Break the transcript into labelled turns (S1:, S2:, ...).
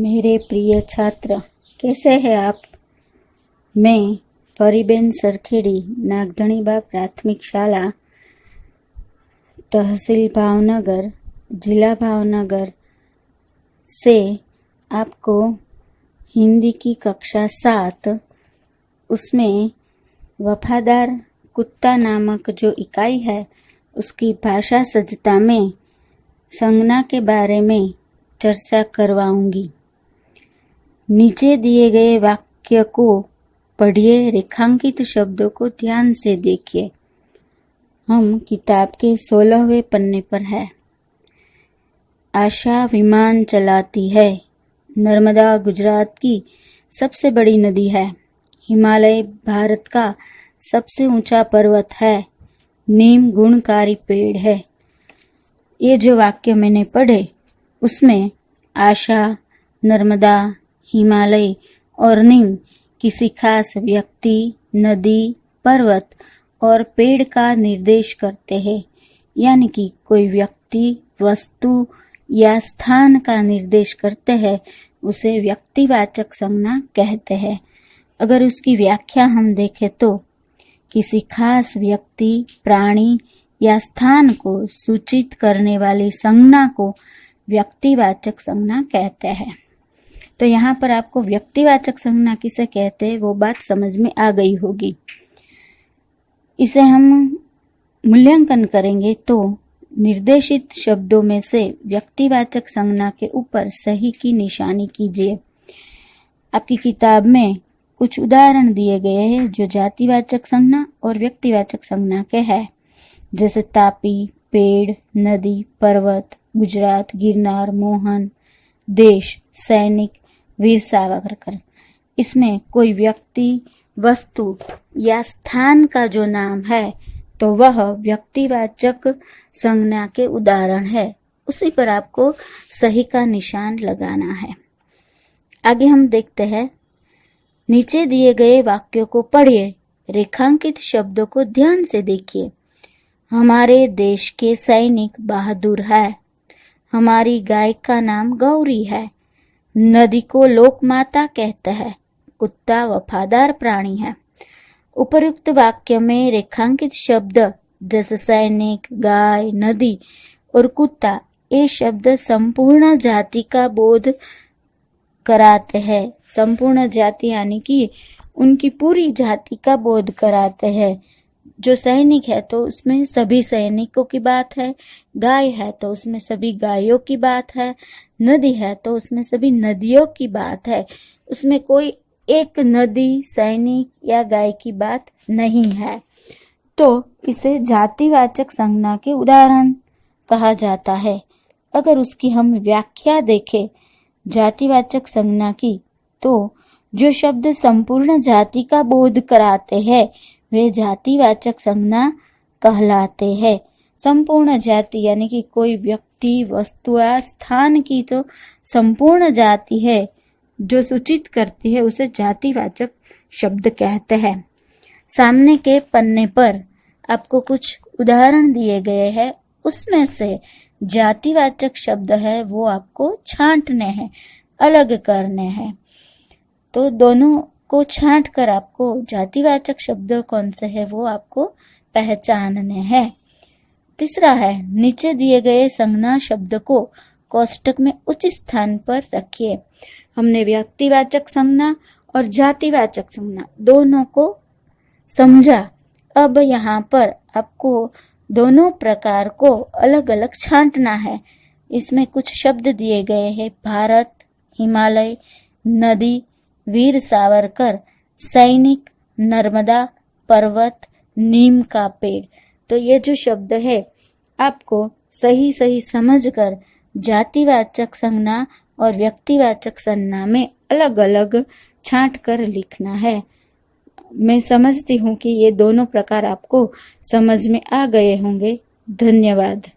S1: मेरे प्रिय छात्र, कैसे हैं आप? मैं परिबेन सरखेड़ी नागधणीबा प्राथमिक शाला तहसील भावनगर जिला भावनगर से आपको हिंदी की कक्षा 7 उसमें वफादार कुत्ता नामक जो इकाई है उसकी भाषा सज्जता में संज्ञा के बारे में चर्चा करवाऊंगी। नीचे दिए गए वाक्य को पढ़िए, रेखांकित शब्दों को ध्यान से देखिए। हम किताब के 16वें पन्ने पर है। आशा विमान चलाती है। नर्मदा गुजरात की सबसे बड़ी नदी है। हिमालय भारत का सबसे ऊंचा पर्वत है। नीम गुणकारी पेड़ है। ये जो वाक्य मैंने पढ़े उसमें आशा, नर्मदा, हिमालय और नीम किसी खास व्यक्ति, नदी, पर्वत और पेड़ का निर्देश करते हैं, यानी कि कोई व्यक्ति, वस्तु या स्थान का निर्देश करते हैं, उसे व्यक्तिवाचक संज्ञा कहते हैं। अगर उसकी व्याख्या हम देखें तो किसी खास व्यक्ति, प्राणी या स्थान को सूचित करने वाली संज्ञा को व्यक्तिवाचक संज्ञा कहते हैं। तो यहाँ पर आपको व्यक्तिवाचक संज्ञा किसे कहते हैं वो बात समझ में आ गई होगी। इसे हम मूल्यांकन करेंगे तो निर्देशित शब्दों में से व्यक्तिवाचक संज्ञा के ऊपर सही की निशानी कीजिए। आपकी किताब में कुछ उदाहरण दिए गए हैं जो जातिवाचक संज्ञा और व्यक्तिवाचक संज्ञा के हैं, जैसे तापी, पेड़, नदी, पर्वत, गुजरात, गिरनार, मोहन, देश, सैनिक, वीर सावरकर। इसमें कोई व्यक्ति, वस्तु या स्थान का जो नाम है तो वह व्यक्तिवाचक संज्ञा के उदाहरण है। उसी पर आपको सही का निशान लगाना है। आगे हम देखते हैं। नीचे दिए गए वाक्यों को पढ़िए, रेखांकित शब्दों को ध्यान से देखिए। हमारे देश के सैनिक बहादुर है। हमारी गाय का नाम गौरी है। नदी को लोकमाता कहते हैं। कुत्ता वफादार प्राणी है। उपयुक्त वाक्य में रेखांकित शब्द जैसे सैनिक, गाय, नदी और कुत्ता, ये शब्द संपूर्ण जाति का बोध कराते हैं। संपूर्ण जाति यानी कि उनकी पूरी जाति का बोध कराते हैं। जो सैनिक है तो उसमें सभी सैनिकों की बात है। गाय है तो उसमें सभी गायों की बात है। नदी है तो उसमें सभी नदियों की बात है। उसमें कोई एक नदी, सैनिक या गाय की बात नहीं है। तो इसे जातिवाचक संज्ञा के उदाहरण कहा जाता है। अगर उसकी हम व्याख्या देखें जातिवाचक संज्ञा की, तो जो शब्द संपूर्ण जाति का बोध कराते हैं वे जातिवाचक संज्ञा कहलाते हैं। संपूर्ण जाति यानी कि कोई व्यक्ति, वस्तु या स्थान की जो संपूर्ण जाति है जो सूचित करती है उसे जातिवाचक शब्द कहते हैं। सामने के पन्ने पर आपको कुछ उदाहरण दिए गए हैं। उसमें से जातिवाचक शब्द है वो आपको छांटने हैं, अलग करने हैं। तो दोनों को छांट कर आपको जातिवाचक शब्द कौन से है वो आपको पहचानने हैं। तीसरा है, नीचे दिए गए संज्ञा शब्द को कोष्टक में उचित स्थान पर रखिए। हमने व्यक्तिवाचक संज्ञा और जातिवाचक संज्ञा दोनों को समझा। अब यहाँ पर आपको दोनों प्रकार को अलग अलग छांटना है। इसमें कुछ शब्द दिए गए हैं, भारत, हिमालय, नदी, वीर सावरकर, सैनिक, नर्मदा, पर्वत, नीम का पेड़। तो ये जो शब्द है आपको सही सही समझकर जातिवाचक संज्ञा और व्यक्तिवाचक संज्ञा में अलग अलग छांट कर लिखना है। मैं समझती हूँ कि ये दोनों प्रकार आपको समझ में आ गए होंगे। धन्यवाद।